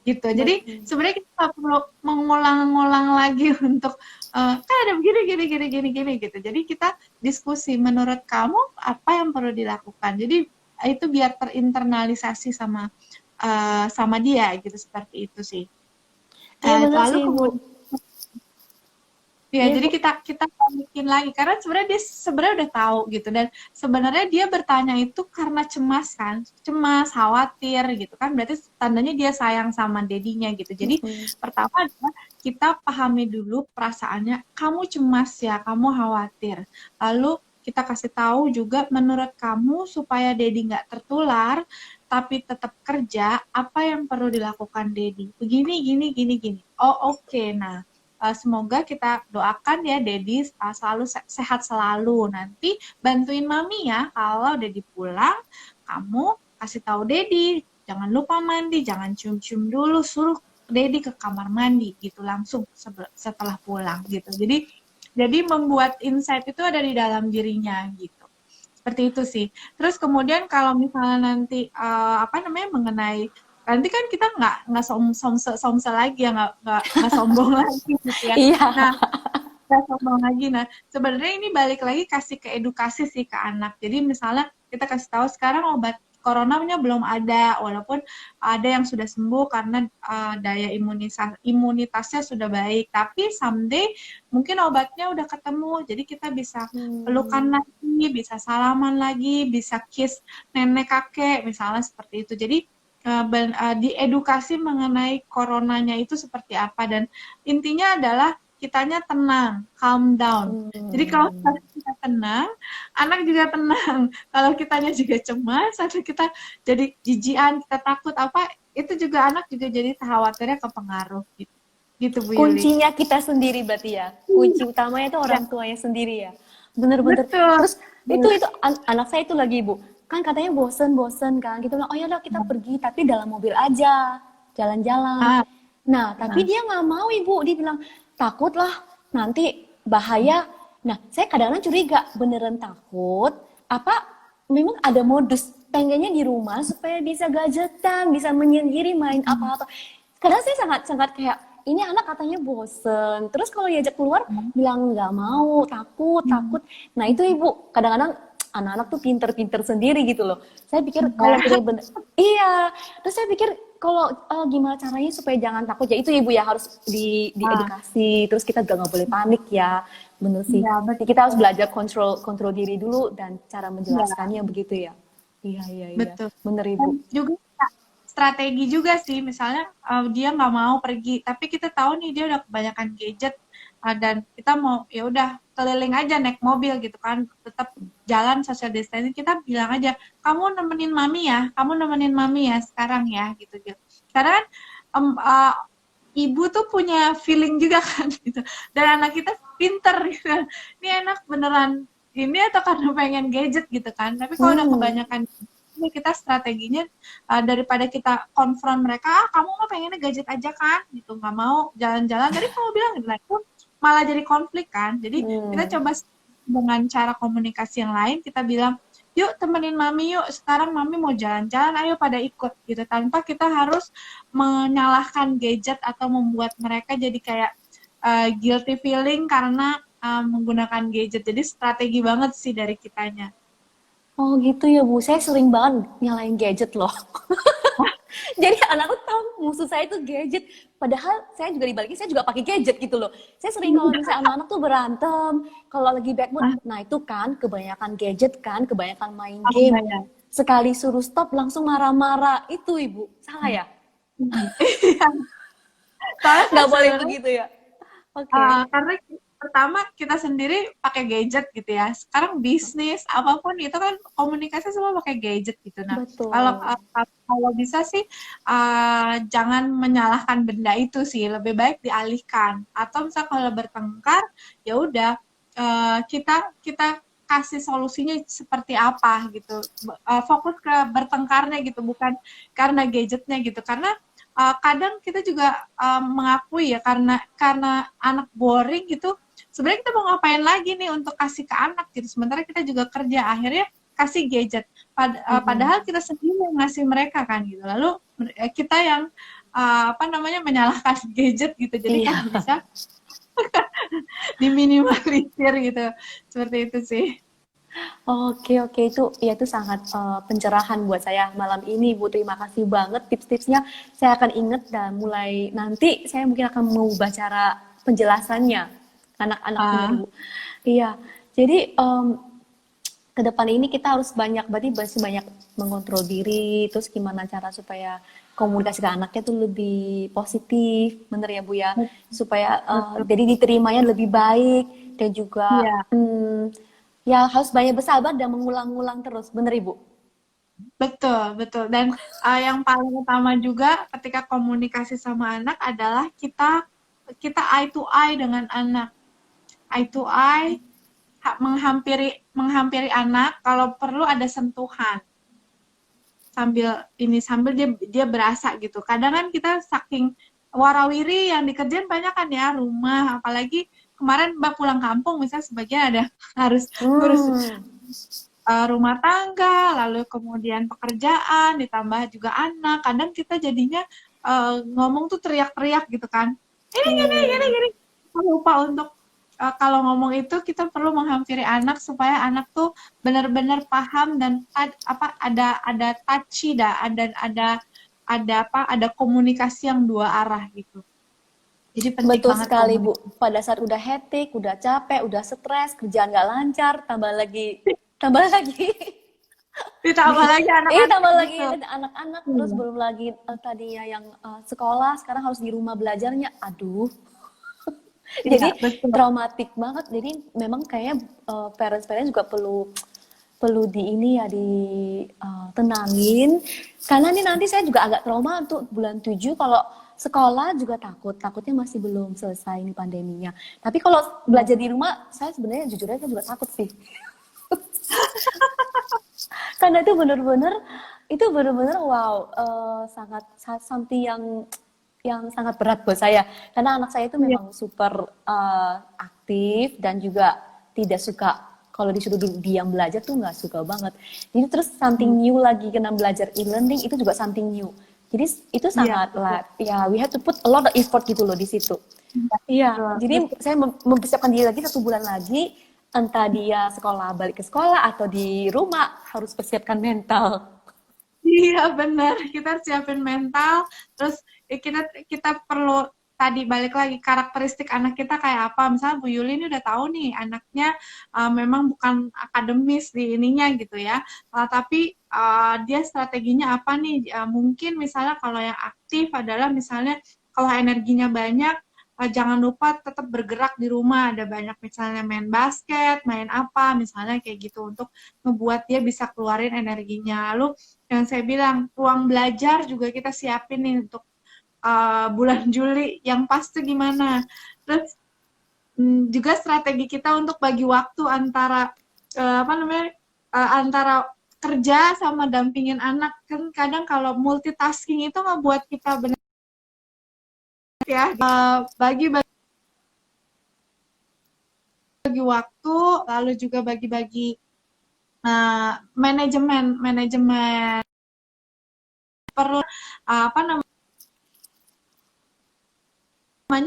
Gitu. Jadi sebenarnya kita nggak perlu mengulang-ulang lagi untuk kan ada gini gitu. Jadi kita diskusi, menurut kamu apa yang perlu dilakukan. Jadi itu biar terinternalisasi sama dia gitu, seperti itu sih. Iya benar Lalu sih, Bu. kemudian ya, Iya, jadi Bu. kita bikin lagi, karena sebenarnya dia sebenarnya udah tahu gitu, dan sebenarnya dia bertanya itu karena cemas kan, cemas, khawatir gitu kan, berarti tandanya dia sayang sama dedinya gitu. Jadi pertama adalah kita pahami dulu perasaannya, kamu cemas ya, kamu khawatir. Lalu kita kasih tahu juga, menurut kamu supaya Dedi nggak tertular tapi tetap kerja, apa yang perlu dilakukan Dedi? Begini, gini. Oh oke. Nah, semoga kita doakan ya Dedi selalu sehat selalu. Nanti bantuin Mami ya, kalau Dedi pulang, kamu kasih tahu Dedi, jangan lupa mandi, jangan cium-cium dulu, suruh Dedi ke kamar mandi gitu langsung setelah pulang gitu. Jadi membuat insight itu ada di dalam dirinya gitu. Seperti itu sih. Terus kemudian kalau misalnya nanti mengenai, nanti kan kita nggak somse lagi ya, nggak sombong lagi gitu ya. Iya. Nah, nggak sombong lagi. Nah, sebenarnya ini balik lagi kasih ke edukasi sih ke anak. Jadi misalnya kita kasih tahu sekarang obat coronanya belum ada, walaupun ada yang sudah sembuh karena daya imunitasnya sudah baik. Tapi someday mungkin obatnya udah ketemu, jadi kita bisa pelukan lagi, bisa salaman lagi, bisa kiss nenek kakek, misalnya seperti itu. Jadi diedukasi mengenai coronanya itu seperti apa, dan intinya adalah kitanya tenang, calm down. Jadi kalau kita tenang, anak juga tenang. Kalau kitanya juga cemas, atau kita jadi jijian, kita takut apa, itu juga anak juga jadi khawatirnya kepengaruh gitu. Gitu Bu Yuli. Kuncinya kita sendiri berarti ya. Kunci utamanya itu orang tuanya sendiri ya. Bener-bener. Betul. Terus itu anak saya itu lagi Ibu. Kan katanya bosen kan. Kita bilang, oh ya udah kita pergi tapi dalam mobil aja, jalan-jalan. Nah, tapi dia nggak mau Ibu. Dia bilang, takut lah nanti bahaya. Nah, saya kadang-kadang curiga, beneran takut apa memang ada modus pengennya di rumah supaya bisa gadgetan, bisa menyendiri main apa-apa. Kadang saya sangat kayak ini anak katanya bosen. Terus kalau diajak keluar bilang nggak mau, takut, takut. Nah itu ibu kadang-kadang anak-anak tuh pinter-pinter sendiri gitu loh. Saya pikir kalau benar-benar iya. Terus saya pikir kalau gimana caranya supaya jangan takut ya itu ibu ya harus diedukasi. Terus kita juga nggak boleh panik ya. Bener sih. Iya, Jadi betul. kita harus belajar kontrol diri dulu dan cara menjelaskannya begitu ya. Iya, iya, iya. Betul. Bener Dan ibu. juga strategi juga sih, misalnya dia nggak mau pergi, tapi kita tahu nih dia udah kebanyakan gadget, dan kita mau ya udah keliling aja naik mobil gitu kan, tetap jalan social distancing, kita bilang aja, kamu nemenin mami ya sekarang ya gitu gitu. Karena kan ibu tuh punya feeling juga kan gitu, dan anak kita pinter gitu. Ini anak beneran ini atau karena pengen gadget gitu kan, tapi kalau udah kebanyakan ini kita strateginya daripada kita konfront mereka, kamu mah pengennya gadget aja kan gitu, nggak mau jalan-jalan, tadi kamu bilang gitu, nah, itu malah jadi konflik kan. Jadi kita coba dengan cara komunikasi yang lain, kita bilang yuk temenin mami yuk, sekarang mami mau jalan-jalan, ayo pada ikut gitu, tanpa kita harus menyalahkan gadget atau membuat mereka jadi kayak guilty feeling karena menggunakan gadget. Jadi strategi banget sih dari kitanya. Oh gitu ya Bu, saya sering banget nyalain gadget loh. Jadi anakku tahu musuh saya itu gadget. Padahal saya juga dibalikin, saya juga pakai gadget gitu loh. Saya sering kalau misalnya anak-anak tuh berantem, kalau lagi bad mood, nah itu kan kebanyakan gadget kan, kebanyakan main game. Sekali suruh stop langsung marah-marah. Itu Ibu, salah ya? Soalnya Nggak boleh sebenarnya, begitu ya? Oke. karena pertama kita sendiri pakai gadget gitu ya. Sekarang bisnis apapun itu kan komunikasi semua pakai gadget gitu. Nah, kalau Betul. kalau bisa sih jangan menyalahkan benda itu sih. Lebih baik dialihkan. Atau misalnya kalau bertengkar, ya udah kita kita kasih solusinya seperti apa gitu. Fokus ke bertengkarnya gitu, bukan karena gadgetnya gitu. Karena kadang kita juga mengakui ya, karena anak boring gitu, sebenarnya kita mau ngapain lagi nih untuk kasih ke anak gitu, sementara kita juga kerja, akhirnya kasih gadget, padahal kita sendiri yang ngasih mereka kan gitu, lalu kita yang apa namanya menyalahkan gadget gitu. Jadi Iya. kalau bisa diminimalisir gitu, seperti itu sih. Oke, oke, itu ya itu sangat pencerahan buat saya malam ini, Bu. Terima kasih banget tips-tipsnya. Saya akan ingat dan mulai nanti saya mungkin akan mengubah cara penjelasannya anak-anak bener, Bu. Iya. Jadi ke depan ini kita harus berarti masih banyak mengontrol diri, terus gimana cara supaya komunikasi ke anaknya tuh lebih positif, bener ya Bu ya, supaya jadi diterimanya lebih baik dan juga Iya. ya harus banyak bersabar dan mengulang-ulang terus, bener Ibu? Betul, betul. Dan yang paling utama juga ketika komunikasi sama anak adalah kita kita eye to eye dengan anak. Eye to eye, menghampiri anak, kalau perlu ada sentuhan. Sambil dia berasa gitu. Kadang kan kita saking warawiri yang dikerjain banyak kan ya, rumah, apalagi kemarin Mbak pulang kampung misalnya sebagian ada harus ngurus rumah tangga, lalu kemudian pekerjaan, ditambah juga anak. Kadang kita jadinya ngomong tuh teriak-teriak gitu kan. Gini. Lupa untuk kalau ngomong itu kita perlu menghampiri anak supaya anak tuh benar-benar paham dan ada touchy ada komunikasi yang dua arah gitu. Jadi penting Betul banget sekali Bu. komunikasi. Pada saat udah hektik, udah capek, udah stres, kerjaan nggak lancar, tambah lagi, Ditambah lagi tambah anak-anak lagi gitu. anak-anak, terus belum lagi tadinya yang sekolah, sekarang harus di rumah belajarnya. Aduh, jadi Iya, betul. traumatik banget. Jadi memang kayaknya parents-parents juga perlu di ini ya tenangin. Karena nih nanti saya juga agak trauma untuk bulan 7 kalau sekolah juga takutnya masih belum selesai ini pandeminya. Tapi kalau belajar di rumah, saya sebenarnya jujur aja saya juga takut sih. Karena itu benar-benar wow, sangat something yang sangat berat buat saya. Karena anak saya itu memang super aktif dan juga tidak suka Kalau disuruh diam belajar tuh nggak suka banget. Jadi terus something new lagi, kena belajar e-learning itu juga something new. Jadi itu Iya, sangat betul. lah, ya we have to put a lot of effort gitu loh di situ. Iya, Betul, jadi betul. saya mempersiapkan diri lagi 1 bulan lagi, entah dia sekolah balik ke sekolah atau di rumah harus persiapkan mental. Iya benar, kita harus siapin mental, terus kita kita perlu tadi balik lagi karakteristik anak kita kayak apa. Misalnya Bu Yuli ini udah tahu nih anaknya memang bukan akademis di ininya gitu ya, tapi dia strateginya apa nih? Mungkin misalnya kalau yang aktif adalah misalnya kalau energinya banyak, jangan lupa tetap bergerak di rumah. Ada banyak misalnya main basket, main apa, misalnya kayak gitu untuk ngebuat dia bisa keluarin energinya. Lalu yang saya bilang ruang belajar juga kita siapin nih untuk bulan Juli yang pas tuh gimana. Terus juga strategi kita untuk bagi waktu antara apa namanya antara kerja sama dampingin anak. Kan kadang kalau multitasking itu ngebuat kita benar ya bagi waktu, lalu juga bagi-bagi manajemen perlu apa namanya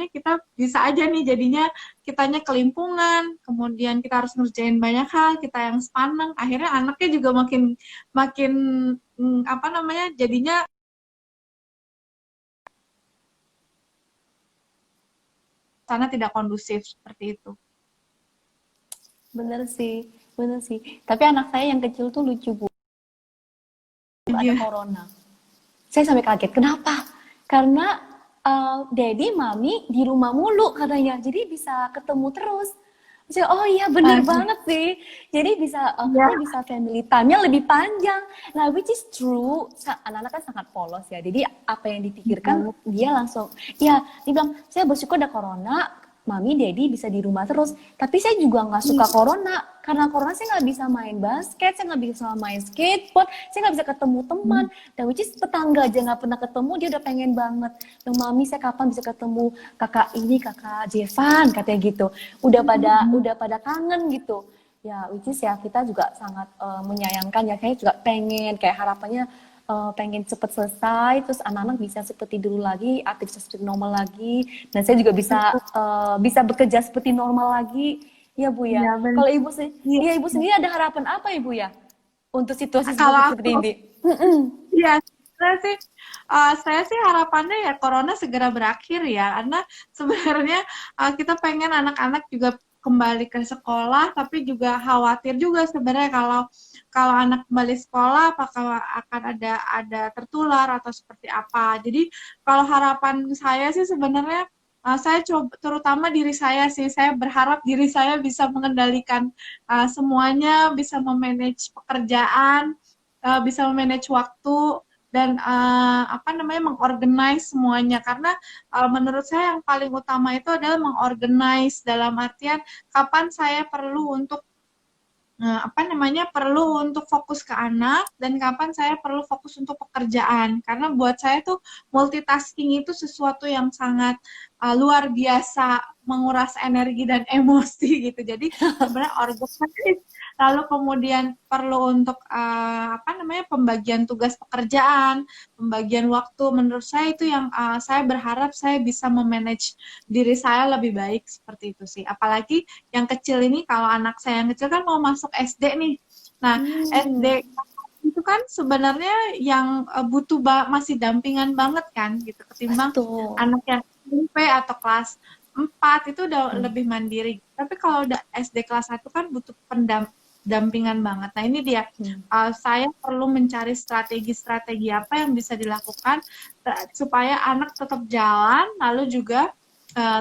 kita bisa aja nih jadinya kitanya kelimpungan, kemudian kita harus ngerjain banyak hal, kita yang sepaneng, akhirnya anaknya juga makin makin apa namanya jadinya sana tidak kondusif seperti itu. Bener sih, bener sih. Tapi anak saya yang kecil tuh lucu, Bu. Ada corona. Saya sampai kaget. Kenapa? Karena Daddy, Mami di rumah mulu katanya. Jadi bisa ketemu terus. Saya, oh iya bener banget sih. Jadi bisa bisa family time-nya lebih panjang. Nah, which is true. Anak-anak kan sangat polos ya. Jadi apa yang dipikirkan dia langsung. Ya, dia bilang, saya bersyukur ada corona. Mami, Daddy bisa di rumah terus. Tapi saya juga nggak suka corona. Karena corona saya nggak bisa main basket, saya nggak bisa main skateboard, saya nggak bisa ketemu teman. Dan which is tetangga aja nggak pernah ketemu, dia udah pengen banget. Yang Mami, saya kapan bisa ketemu kakak ini, kakak Jevan, katanya gitu. Udah pada kangen gitu. Ya, which is ya kita juga sangat menyayangkan ya. Saya juga pengen, kayak harapannya pengen cepet selesai, terus anak-anak bisa seperti dulu lagi, aktivitas seperti normal lagi, dan saya juga bisa bekerja seperti normal lagi, ya Bu ya. Kalau Ibu Ibu sendiri ada harapan apa Ibu ya untuk situasi seperti ini? Iya, saya sih harapannya ya corona segera berakhir ya, karena sebenarnya kita pengen anak-anak juga kembali ke sekolah, tapi juga khawatir juga sebenarnya kalau anak kembali sekolah apakah akan ada tertular atau seperti apa. Jadi kalau harapan saya sih sebenarnya saya coba terutama diri saya sih, saya berharap diri saya bisa mengendalikan semuanya, bisa memanage pekerjaan, bisa memanage waktu dan apa namanya mengorganize semuanya karena menurut saya yang paling utama itu adalah mengorganize dalam artian kapan saya perlu untuk apa namanya perlu untuk fokus ke anak dan kapan saya perlu fokus untuk pekerjaan karena buat saya tuh multitasking itu sesuatu yang sangat luar biasa menguras energi dan emosi gitu jadi sebenarnya organize lalu kemudian perlu untuk apa namanya pembagian tugas pekerjaan pembagian waktu menurut saya itu yang saya berharap saya bisa memanage diri saya lebih baik seperti itu sih apalagi yang kecil ini kalau anak saya yang kecil kan mau masuk SD nih. Nah, SD itu kan sebenarnya yang butuh masih dampingan banget kan gitu ketimbang anak yang SMP atau kelas 4 itu udah lebih mandiri. Tapi kalau udah SD kelas 1 kan butuh pendampingan banget. Nah, ini dia saya perlu mencari strategi-strategi apa yang bisa dilakukan supaya anak tetap jalan lalu juga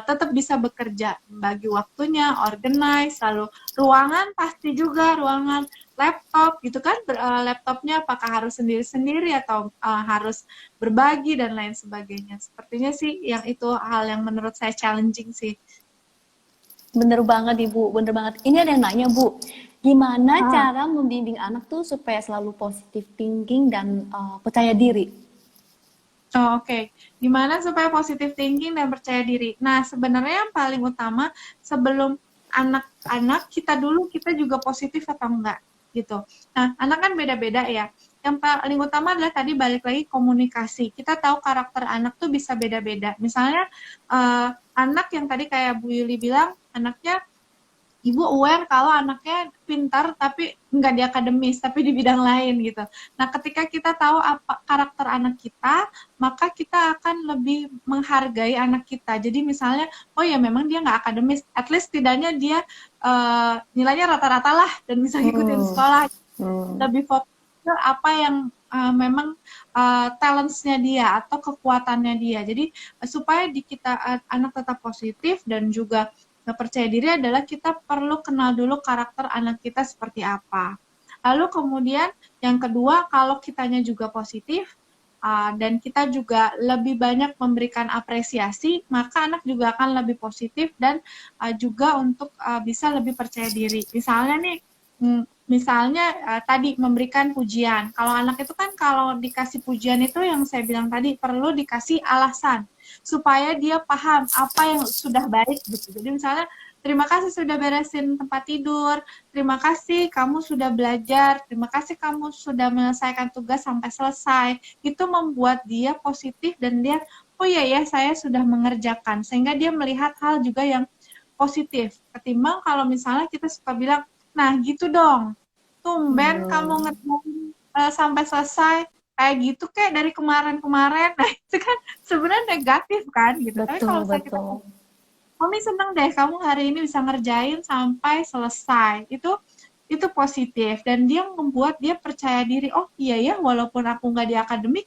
tetap bisa bekerja, bagi waktunya, organize, lalu ruangan pasti juga ruangan laptop gitu kan, laptopnya apakah harus sendiri-sendiri atau harus berbagi dan lain sebagainya. Sepertinya sih yang itu hal yang menurut saya challenging sih. Bener banget Ibu, bener banget. Ini ada yang nanya Bu, gimana cara membimbing anak tuh supaya selalu positive thinking dan percaya diri? Oh, Oke. Gimana supaya positive thinking dan percaya diri? Nah, sebenarnya yang paling utama sebelum anak-anak kita dulu, kita juga positif atau enggak gitu. Nah, anak kan beda-beda ya. Yang paling utama adalah tadi balik lagi komunikasi. Kita tahu karakter anak tuh bisa beda-beda. Misalnya anak yang tadi kayak Bu Yuli bilang, anaknya ibu aware kalau anaknya pintar tapi nggak di akademis, tapi di bidang lain gitu. Nah, ketika kita tahu apa karakter anak kita, maka kita akan lebih menghargai anak kita. Jadi misalnya, oh ya memang dia nggak akademis, at least tidaknya dia nilainya rata-rata lah dan bisa ngikutin sekolah. Lebih fokus ke apa yang memang talentsnya dia atau kekuatannya dia. Jadi supaya di kita anak tetap positif dan juga percaya diri adalah kita perlu kenal dulu karakter anak kita seperti apa. Lalu kemudian yang kedua, kalau kitanya juga positif dan kita juga lebih banyak memberikan apresiasi, maka anak juga akan lebih positif dan juga untuk bisa lebih percaya diri. Misalnya nih, tadi memberikan pujian. Kalau anak itu kan kalau dikasih pujian itu yang saya bilang tadi perlu dikasih alasan supaya dia paham apa yang sudah baik gitu. Jadi misalnya terima kasih sudah beresin tempat tidur, terima kasih kamu sudah belajar, terima kasih kamu sudah menyelesaikan tugas sampai selesai. Itu membuat dia positif dan dia oh iya ya saya sudah mengerjakan, sehingga dia melihat hal juga yang positif. Ketimbang kalau misalnya kita suka bilang, nah gitu dong, tumben kamu ngerjain sampai selesai, kayak gitu kayak dari kemarin-kemarin. Nah itu kan sebenarnya negatif kan gitu. Tapi kalau misalnya kita Mami seneng deh kamu hari ini bisa ngerjain sampai selesai, itu positif dan dia membuat dia percaya diri. Oh iya ya, walaupun aku nggak di akademik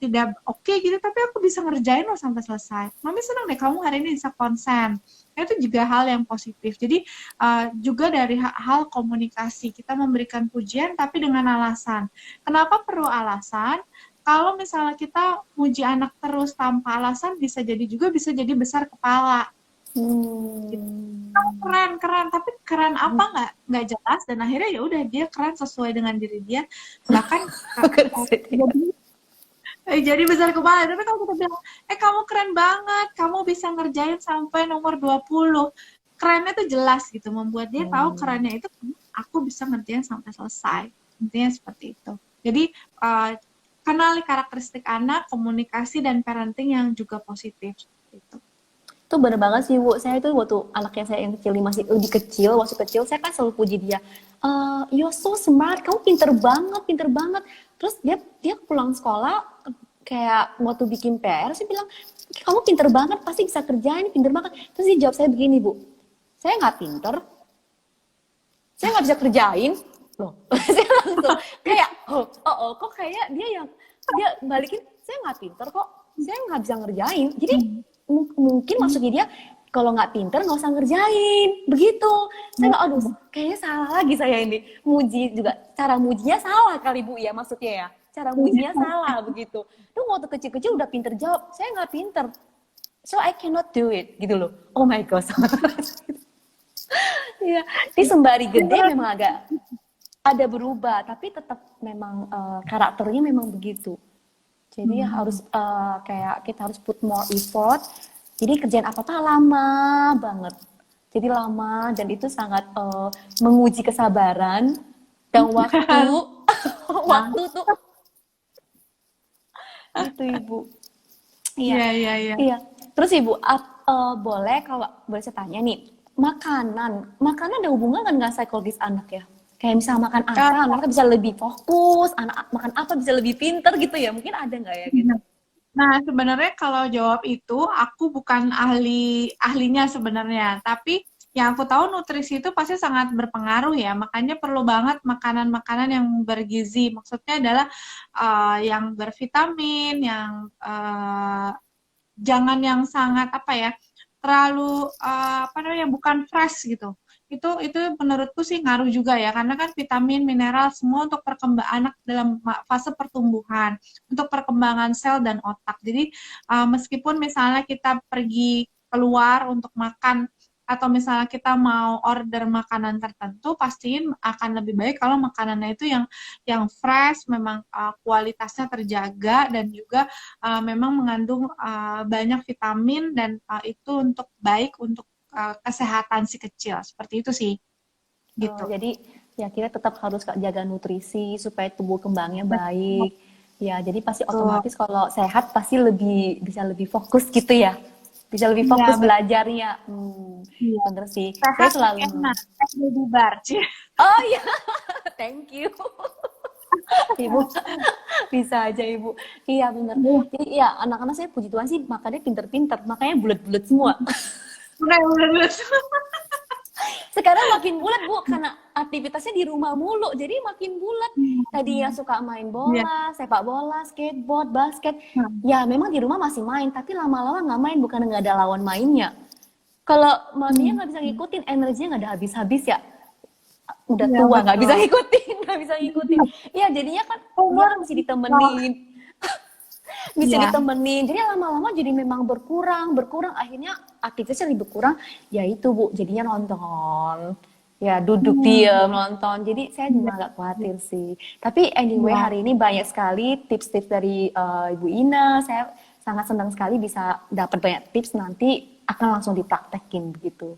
tidak oke gitu, tapi aku bisa ngerjain loh sampai selesai. Mami seneng deh kamu hari ini bisa konsen. Itu juga hal yang positif. Jadi juga dari hal komunikasi kita memberikan pujian tapi dengan alasan. Kenapa perlu alasan? Kalau misalnya kita muji anak terus tanpa alasan, bisa jadi besar kepala. Gitu. Keren, tapi keren apa nggak jelas, dan akhirnya ya udah dia keren sesuai dengan diri dia, bahkan jadi besar kepala. Tapi kalau kita bilang, kamu keren banget, kamu bisa ngerjain sampai nomor 20, kerennya tuh jelas gitu, membuat dia tahu kerennya itu aku bisa ngerjain sampai selesai. Intinya seperti itu. Jadi kenali karakteristik anak, komunikasi, dan parenting yang juga positif. Gitu. Itu bener banget sih, Bu. Saya itu waktu anaknya saya yang kecil, masih lebih kecil, waktu kecil, saya kan selalu puji dia. You're so smart, kamu pinter banget. Terus dia pulang sekolah, kayak waktu bikin PR, saya bilang, kamu pinter banget, pasti bisa kerjain, pinter banget. Terus dia jawab saya begini, Bu. Saya nggak pinter, saya nggak bisa kerjain. Loh, saya langsung kayak kok kayak dia balikin, saya nggak pinter kok, saya nggak bisa ngerjain. Jadi mungkin maksudnya dia kalau nggak pinter nggak usah ngerjain begitu. Saya nggak, aduh kayaknya salah lagi saya ini muji juga, cara mujinya salah kali Bu ya, maksudnya ya cara mujinya salah begitu. Tuh waktu kecil-kecil udah pinter jawab, saya nggak pinter, so I cannot do it gitu loh. Oh my gosh. Ya, ini sembari gede memang agak ada berubah, tapi tetap memang karakternya memang begitu. Jadi harus kayak kita harus put more effort. Jadi kerjaan apa-apa lama banget. Jadi lama, dan itu sangat menguji kesabaran dan waktu. Waktu tuh. Itu Ibu. Iya. Terus Ibu, boleh kalau boleh saya tanya nih, makanan ada hubungan kan dengan psikologis anak ya? Kayak misalnya makan apa, anak bisa lebih fokus, anak makan apa bisa lebih pinter gitu ya, mungkin ada nggak ya gitu? Nah, sebenarnya kalau jawab itu, aku bukan ahlinya sebenarnya, tapi yang aku tahu nutrisi itu pasti sangat berpengaruh ya, makanya perlu banget makanan-makanan yang bergizi, maksudnya adalah yang bervitamin, yang jangan yang sangat terlalu bukan fresh gitu. Itu menurutku sih ngaruh juga ya, karena kan vitamin, mineral semua untuk perkembangan anak dalam fase pertumbuhan, untuk perkembangan sel dan otak. Jadi meskipun misalnya kita pergi keluar untuk makan atau misalnya kita mau order makanan tertentu, pastiin akan lebih baik kalau makanannya itu yang fresh, memang kualitasnya terjaga, dan juga memang mengandung banyak vitamin, dan itu baik untuk kesehatan si kecil. Seperti itu sih, gitu. Jadi ya kita tetap harus jaga nutrisi supaya tubuh kembangnya baik. Ya, jadi pasti Betul. otomatis kalau sehat pasti bisa lebih fokus gitu ya. Bisa lebih Iya, fokus betul. belajarnya. Iya. Bener sih. Saya Sehat selalu. enak. Baby bar, Ci. Oh iya, thank you. Ibu, bisa aja Ibu. Iya bener. Jadi ya anak-anak saya puji Tuhan sih makannya pinter-pinter, makanya bulat-bulat semua. Udah. Sekarang makin bulat Bu, karena aktivitasnya di rumah mulu, jadi makin bulat. Tadi yang suka main Iya. bola, sepak bola, skateboard, basket, Hmm. ya memang di rumah masih main, tapi lama-lama nggak main, bukan nggak ada lawan mainnya. Kalau maminya nggak bisa ngikutin, energinya nggak ada habis-habis ya. Udah Iya, tua nggak bisa betul. ngikutin, nggak bisa ngikutin. Ya jadinya kan dia Umur kan mesti ditemenin. Bisa Iya. ditemenin. Jadi lama-lama jadi memang berkurang. Akhirnya aktivitasnya lebih berkurang. Ya itu Bu, jadinya nonton. Ya duduk diam nonton. Jadi saya juga nggak khawatir sih. Tapi anyway Iya. hari ini banyak sekali tips-tips dari Ibu Ina. Saya sangat senang sekali bisa dapat banyak tips, nanti akan langsung dipraktekin begitu.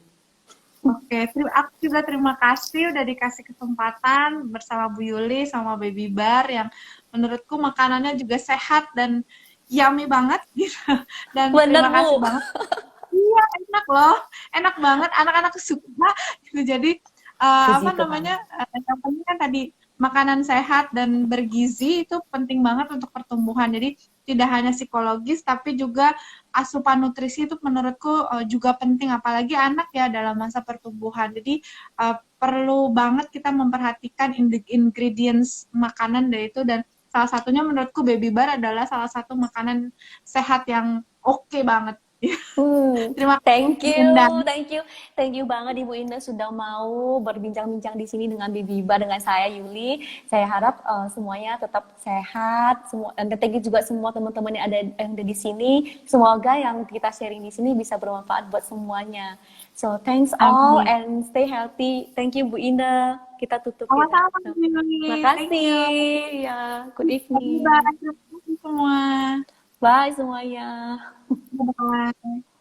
Oke, aku juga terima kasih udah dikasih kesempatan bersama Bu Yuli sama Baby Bar yang menurutku makanannya juga sehat dan yummy banget gitu. Dan Bener terima kasih Bu. banget. Iya, enak loh. Enak banget, anak-anak suka gitu. Jadi Puji apa Tuhan. namanya? Yang penting kan tadi makanan sehat dan bergizi itu penting banget untuk pertumbuhan. Jadi tidak hanya psikologis tapi juga asupan nutrisi itu menurutku juga penting, apalagi anak ya dalam masa pertumbuhan. Jadi perlu banget kita memperhatikan ingredients makanan dari itu, dan salah satunya menurutku Baby Bar adalah salah satu makanan sehat yang oke banget. Terima Thank kasih you, Unda. thank you banget Ibu Indah sudah mau berbincang-bincang di sini dengan Bibi Iba, dengan saya Yuli. Saya harap semuanya tetap sehat, semua, dan thank you juga semua teman-teman yang ada di sini. Semoga yang kita sharing di sini bisa bermanfaat buat semuanya. So thanks all Amin. and stay healthy. Thank you Bu Indah. Kita tutup ya. Sama-sama Bu Yuli. Terima Thank kasih. you. Ya, good evening. Bye. Terima kasih semua. Bye semuanya. Bye.